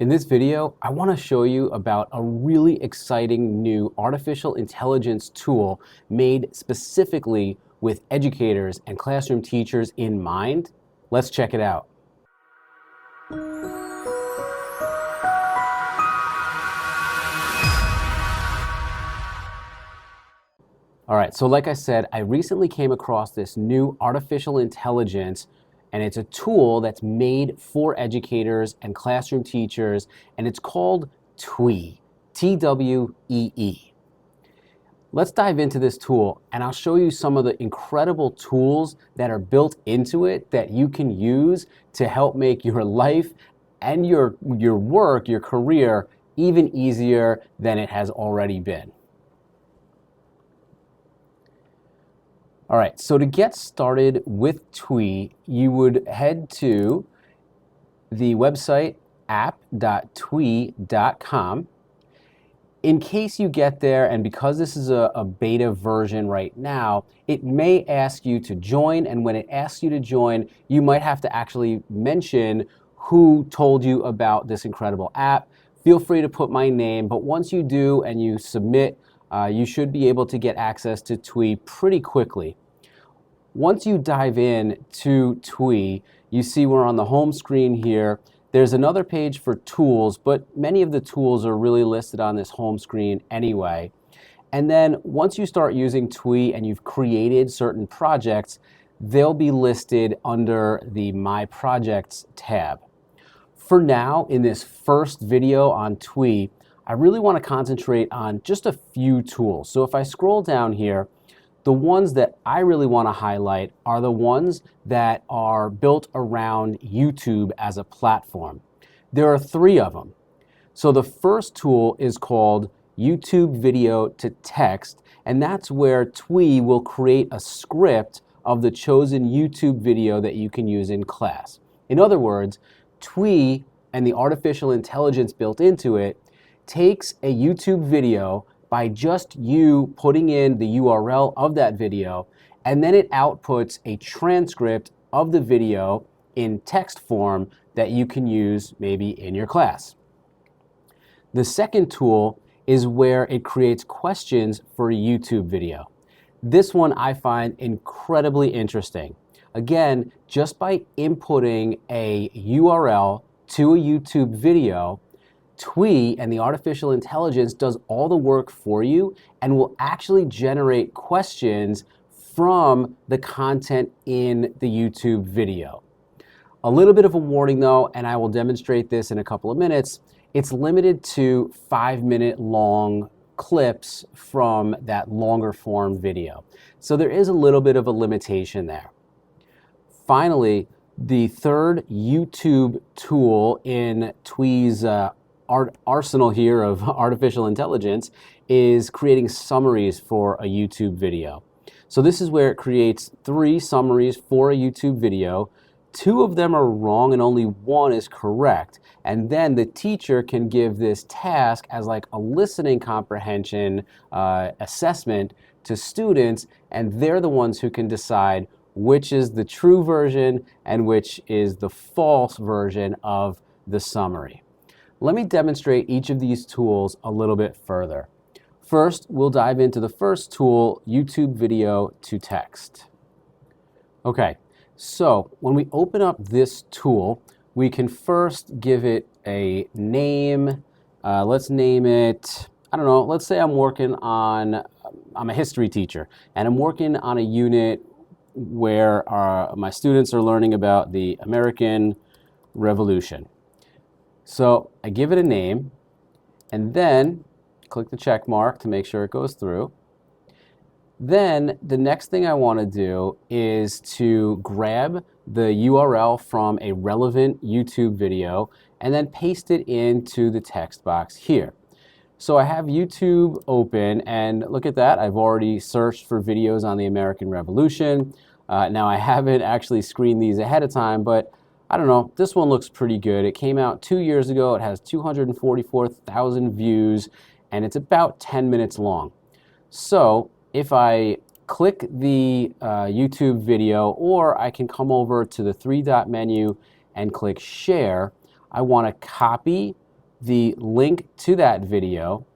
In this video, I want to show you about a really exciting new artificial intelligence tool made specifically with educators and classroom teachers in mind. Let's check it out. All right, so like I said, I recently came across this new artificial intelligence, and it's a tool that's made for educators and classroom teachers, and it's called Twee, T-W-E-E. Let's dive into this tool, and I'll show you some of the incredible tools that are built into it that you can use to help make your life and your work, your career, even easier than it has already been. All right, so to get started with Twee, you would head to the website app.twee.com. In case you get there, and because this is a beta version right now, it may ask you to join, and when it asks you to join, you might have to actually mention who told you about this incredible app. Feel free to put my name, but once you do and you submit, you should be able to get access to Twee pretty quickly. Once you dive in to Twee, you see we're on the home screen here. There's another page for tools, but many of the tools are really listed on this home screen anyway. And then once you start using Twee and you've created certain projects, they'll be listed under the My Projects tab. For now, in this first video on Twee, I really want to concentrate on just a few tools. So if I scroll down here, the ones that I really want to highlight are the ones that are built around YouTube as a platform. There are 3 of them. So the first tool is called YouTube Video to Text, and that's where Twee will create a script of the chosen YouTube video that you can use in class. In other words, Twee and the artificial intelligence built into it takes a YouTube video by just you putting in the URL of that video, and then it outputs a transcript of the video in text form that you can use maybe in your class. The second tool is where it creates questions for a YouTube video. This one I find incredibly interesting. Again, just by inputting a URL to a YouTube video, Twee and the artificial intelligence does all the work for you and will actually generate questions from the content in the YouTube video. A little bit of a warning though, and I will demonstrate this in a couple of minutes, it's limited to 5-minute long clips from that longer form video. So there is a little bit of a limitation there. Finally, the third YouTube tool in Twee's arsenal here of artificial intelligence is creating summaries for a YouTube video. So this is where it creates 3 summaries for a YouTube video. 2 of them are wrong and only 1 is correct. And then the teacher can give this task as like a listening comprehension assessment to students, and they're the ones who can decide which is the true version and which is the false version of the summary. Let me demonstrate each of these tools a little bit further. First, we'll dive into the first tool, YouTube Video to Text. Okay, so when we open up this tool, we can first give it a name. Let's name it, I don't know, let's say I'm a history teacher, and I'm working on a unit where my students are learning about the American Revolution. So I give it a name, and then click the check mark to make sure it goes through. Then the next thing I want to do is to grab the URL from a relevant YouTube video and then paste it into the text box here. So I have YouTube open, and look at that, I've already searched for videos on the American Revolution. Now I haven't actually screened these ahead of time, but I don't know, this one looks pretty good. It came out 2 years ago. It has 244,000 views, and it's about 10 minutes long. So if I click the YouTube video, or I can come over to the 3-dot menu and click Share, I want to copy the link to that video.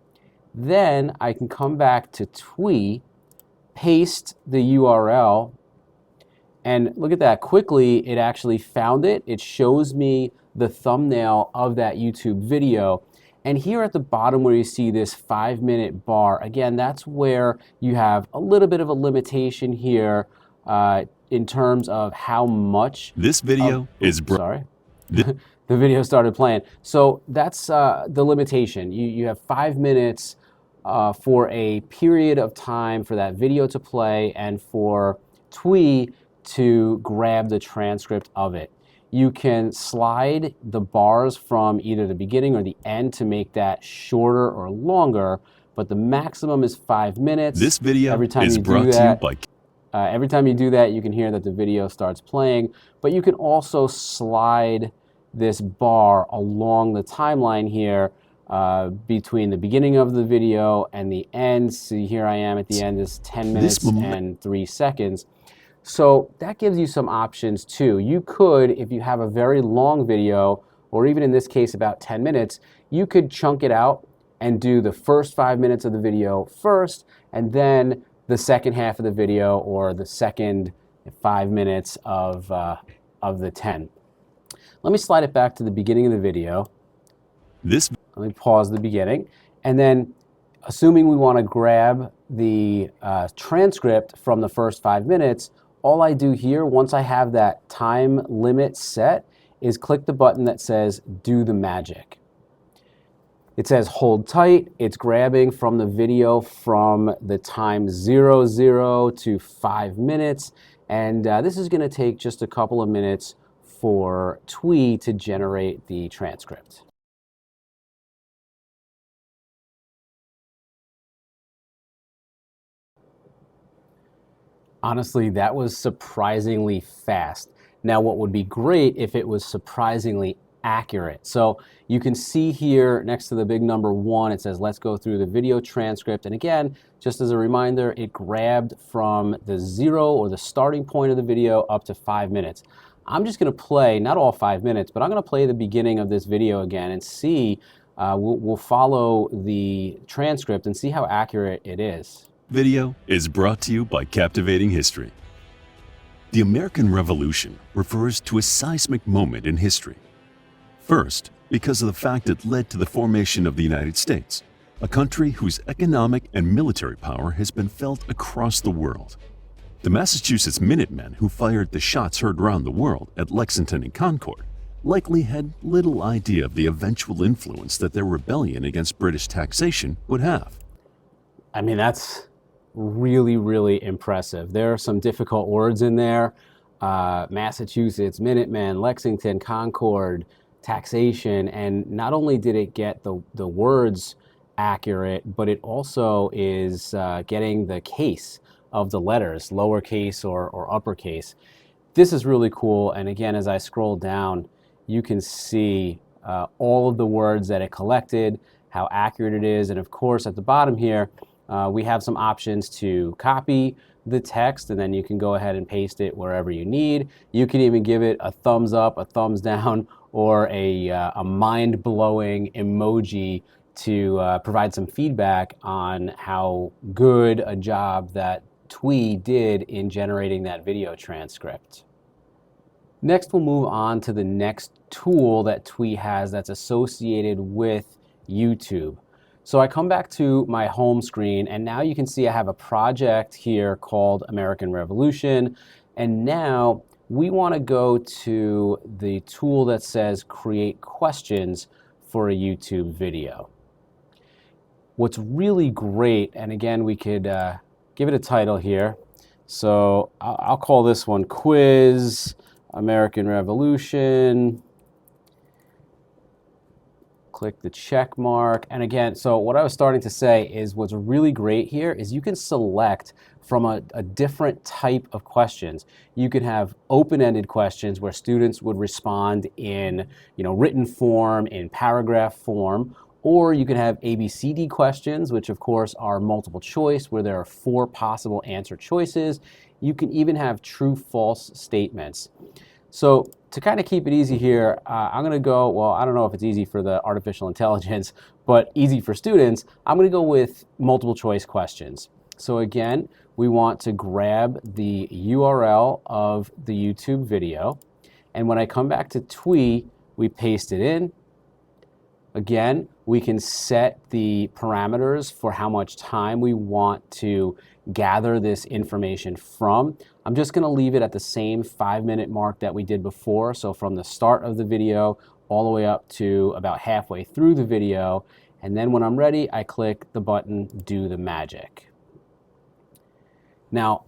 Then I can come back to Twee, paste the URL, and look at that, quickly it actually found it. It shows me the thumbnail of that YouTube video. And here at the bottom where you see this 5-minute bar, again, that's where you have a little bit of a limitation here in terms of how much. This video is sorry. The video started playing. So that's the limitation. You have 5 minutes for a period of time for that video to play and for Twee to grab the transcript of it. You can slide the bars from either the beginning or the end to make that shorter or longer, but the maximum is 5 minutes. This video is brought to you by... Every time you do that, you can hear that the video starts playing, but you can also slide this bar along the timeline here between the beginning of the video and the end. See, here I am at the end, is 10 minutes and 3 seconds. So that gives you some options too. You could, if you have a very long video, or even in this case about 10 minutes, you could chunk it out and do the first 5 minutes of the video first, and then the second half of the video, or the second 5 minutes of the 10. Let me slide it back to the beginning of the video. Let me pause the beginning, and then assuming we want to grab the transcript from the first 5 minutes, all I do here, once I have that time limit set, is click the button that says do the magic. It says hold tight. It's grabbing from the video from the time 00 to 5 minutes, and this is going to take just a couple of minutes for Twee to generate the transcript. Honestly, that was surprisingly fast. Now, what would be great if it was surprisingly accurate. So you can see here next to the big number 1, it says, let's go through the video transcript. And again, just as a reminder, it grabbed from the 0 or the starting point of the video up to 5 minutes. I'm just going to play, not all 5 minutes, but I'm going to play the beginning of this video again and see, we'll follow the transcript and see how accurate it is. Video is brought to you by Captivating History. The American Revolution refers to a seismic moment in history. First, because of the fact it led to the formation of the United States, a country whose economic and military power has been felt across the world. The Massachusetts Minutemen, who fired the shots heard around the world at Lexington and Concord, likely had little idea of the eventual influence that their rebellion against British taxation would have. I mean, that's really, really impressive. There are some difficult words in there. Massachusetts, Minutemen, Lexington, Concord, taxation, and not only did it get the words accurate, but it also is getting the case of the letters, lowercase or uppercase. This is really cool, and again, as I scroll down, you can see all of the words that it collected, how accurate it is, and of course at the bottom here, we have some options to copy the text, and then you can go ahead and paste it wherever you need. You can even give it a thumbs up, a thumbs down, or a mind-blowing emoji to provide some feedback on how good a job that Twee did in generating that video transcript. Next, we'll move on to the next tool that Twee has that's associated with YouTube. So I come back to my home screen, and now you can see I have a project here called American Revolution, and now we want to go to the tool that says create questions for a YouTube video. What's really great, and again we could give it a title here, so I'll call this one Quiz American Revolution. Click the check mark, and again, so what I was starting to say is what's really great here is you can select from a different type of questions. You can have open-ended questions where students would respond in written form, in paragraph form, or you can have ABCD questions, which of course are multiple choice, where there are 4 possible answer choices. You can even have true-false statements. So to kind of keep it easy here, I'm going to go, well, I don't know if it's easy for the artificial intelligence, but easy for students. I'm going to go with multiple choice questions. So again, we want to grab the URL of the YouTube video. And when I come back to Twee, we paste it in. Again, we can set the parameters for how much time we want to gather this information from. I'm just going to leave it at the same 5-minute mark that we did before. So from the start of the video all the way up to about halfway through the video. And then when I'm ready, I click the button, Do the Magic. Now,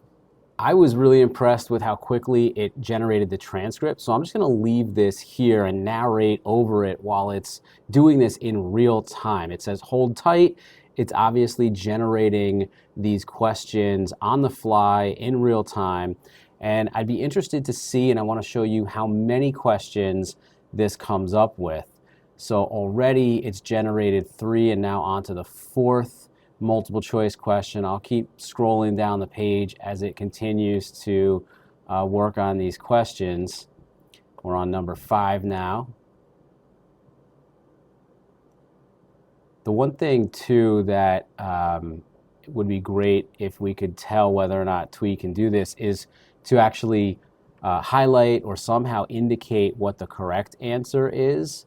I was really impressed with how quickly it generated the transcript. So I'm just going to leave this here and narrate over it while it's doing this in real time. It says hold tight. It's obviously generating these questions on the fly in real time. And I'd be interested to see, and I want to show you how many questions this comes up with. So already it's generated 3 and now on to the 4th multiple choice question. I'll keep scrolling down the page as it continues to work on these questions. We're on number 5 now. The one thing too that would be great if we could tell whether or not Twee can do this is to actually highlight or somehow indicate what the correct answer is.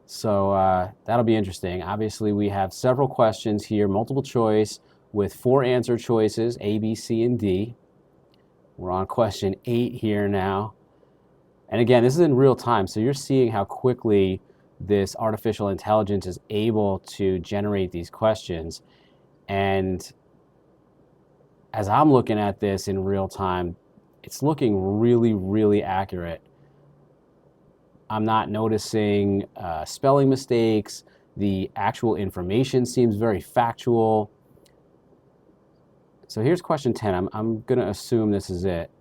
So that'll be interesting. Obviously, we have several questions here, multiple choice, with 4 answer choices, A, B, C, and D. We're on question 8 here now. And again, this is in real time, so you're seeing how quickly this artificial intelligence is able to generate these questions. And as I'm looking at this in real time, it's looking really, really accurate. I'm not noticing spelling mistakes. The actual information seems very factual. So here's question 10. I'm going to assume this is it.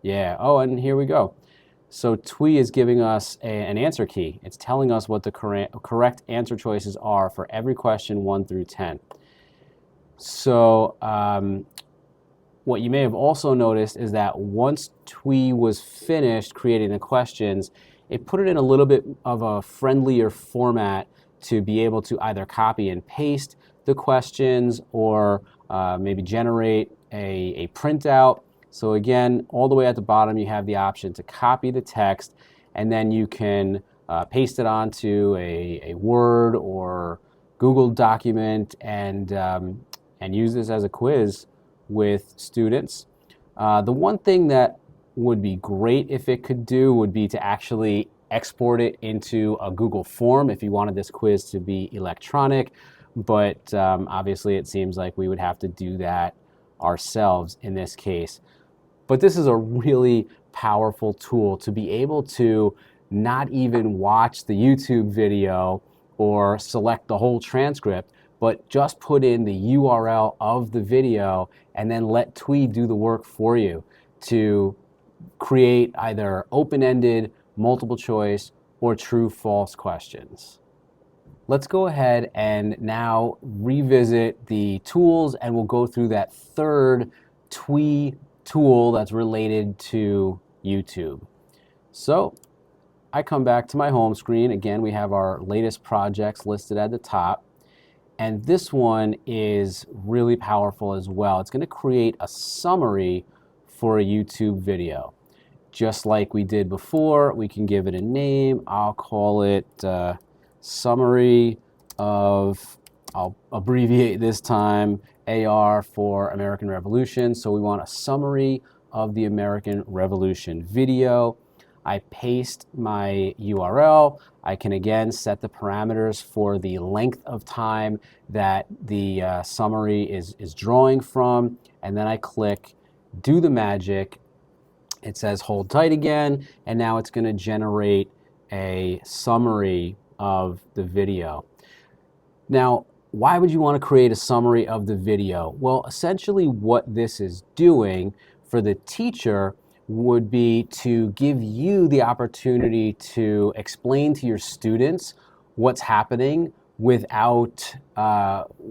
Yeah. Oh, and here we go. So Twee is giving us an answer key. It's telling us what the correct answer choices are for every question 1 through 10. So what you may have also noticed is that once Twee was finished creating the questions, it put it in a little bit of a friendlier format to be able to either copy and paste the questions or maybe generate a printout. So again, all the way at the bottom, you have the option to copy the text, and then you can paste it onto a Word or Google document and use this as a quiz with students. The one thing that would be great if it could do would be to actually export it into a Google form if you wanted this quiz to be electronic, but obviously it seems like we would have to do that ourselves in this case. But this is a really powerful tool to be able to not even watch the YouTube video or select the whole transcript, but just put in the URL of the video and then let Twee do the work for you to create either open-ended, multiple choice, or true-false questions. Let's go ahead and now revisit the tools, and we'll go through that third Twee tool that's related to YouTube. So I come back to my home screen. Again, we have our latest projects listed at the top. And this one is really powerful as well. It's going to create a summary for a YouTube video. Just like we did before, we can give it a name. I'll call it summary of, I'll abbreviate this time, AR for American Revolution. So we want a summary of the American Revolution video. I paste my URL. I can again set the parameters for the length of time that the summary is drawing from, and then I click Do the Magic. It says hold tight again, and now it's going to generate a summary of the video. Now, why would you want to create a summary of the video? Well, essentially what this is doing for the teacher would be to give you the opportunity to explain to your students what's happening without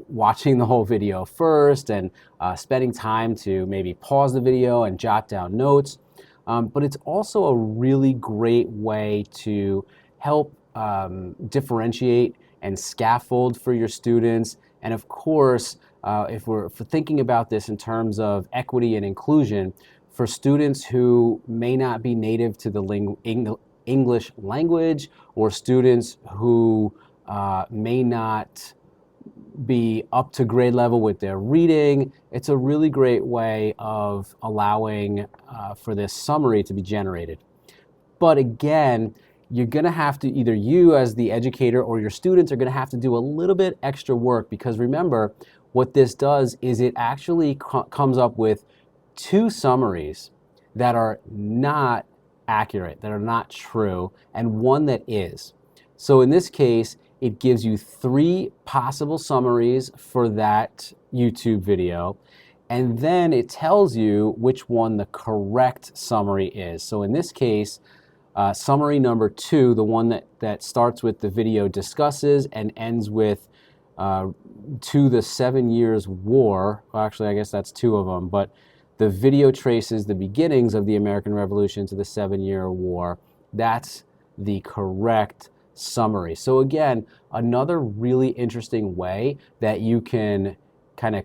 watching the whole video first and spending time to maybe pause the video and jot down notes. but it's also a really great way to help differentiate and scaffold for your students. And of course, if we're thinking about this in terms of equity and inclusion, for students who may not be native to the English language, or students who may not be up to grade level with their reading, it's a really great way of allowing for this summary to be generated. But again, you're going to have to, either you as the educator or your students are going to have to do a little bit extra work, because remember, what this does is it actually comes up with two summaries that are not accurate, that are not true, and one that is. So in this case, it gives you three possible summaries for that YouTube video, and then it tells you which one the correct summary is. So in this case, summary number 2, the one that starts with the video discusses and ends with to the 7 Years' War. Well, actually, I guess that's two of them, but the video traces the beginnings of the American Revolution to the 7-Year War. That's the correct summary. So again, another really interesting way that you can kind of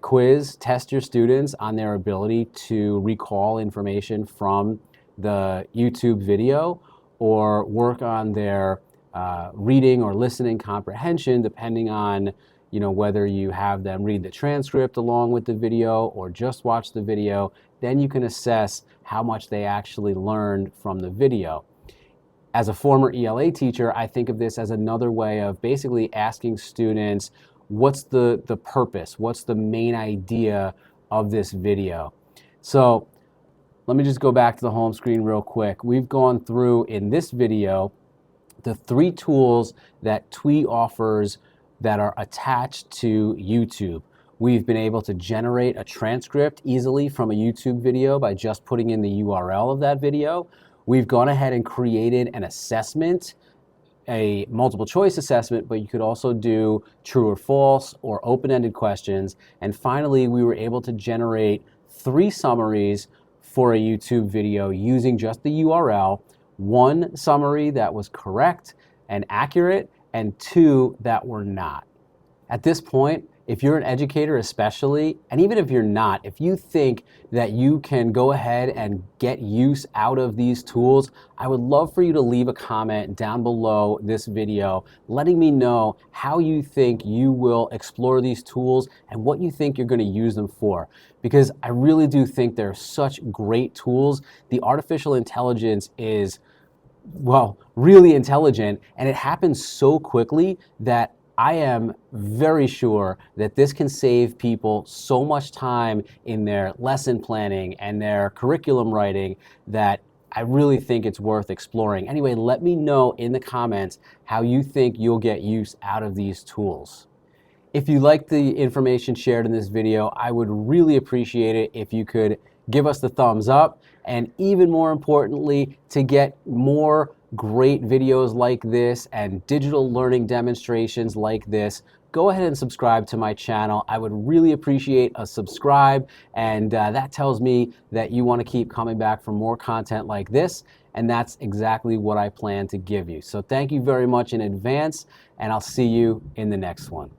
test your students on their ability to recall information from the YouTube video, or work on their reading or listening comprehension, depending on whether you have them read the transcript along with the video or just watch the video. Then you can assess how much they actually learned from the video. As a former ELA teacher, I think of this as another way of basically asking students, what's the purpose? What's the main idea of this video? So let me just go back to the home screen real quick. We've gone through in this video the 3 tools that Twee offers that are attached to YouTube. We've been able to generate a transcript easily from a YouTube video by just putting in the URL of that video. We've gone ahead and created an assessment, a multiple choice assessment, but you could also do true or false or open-ended questions. And finally, we were able to generate 3 summaries for a YouTube video using just the URL. 1 summary that was correct and accurate, and 2 that were not. At this point, if you're an educator especially, and even if you're not, if you think that you can go ahead and get use out of these tools, I would love for you to leave a comment down below this video letting me know how you think you will explore these tools and what you think you're going to use them for. Because I really do think they're such great tools. The artificial intelligence is, well, really intelligent, and it happens so quickly that I am very sure that this can save people so much time in their lesson planning and their curriculum writing that I really think it's worth exploring. Anyway, let me know in the comments how you think you'll get use out of these tools. If you like the information shared in this video, I would really appreciate it if you could give us the thumbs up, and even more importantly, to get more great videos like this and digital learning demonstrations like this, go ahead and subscribe to my channel. I would really appreciate a subscribe, and that tells me that you want to keep coming back for more content like this, and that's exactly what I plan to give you. So thank you very much in advance, and I'll see you in the next one.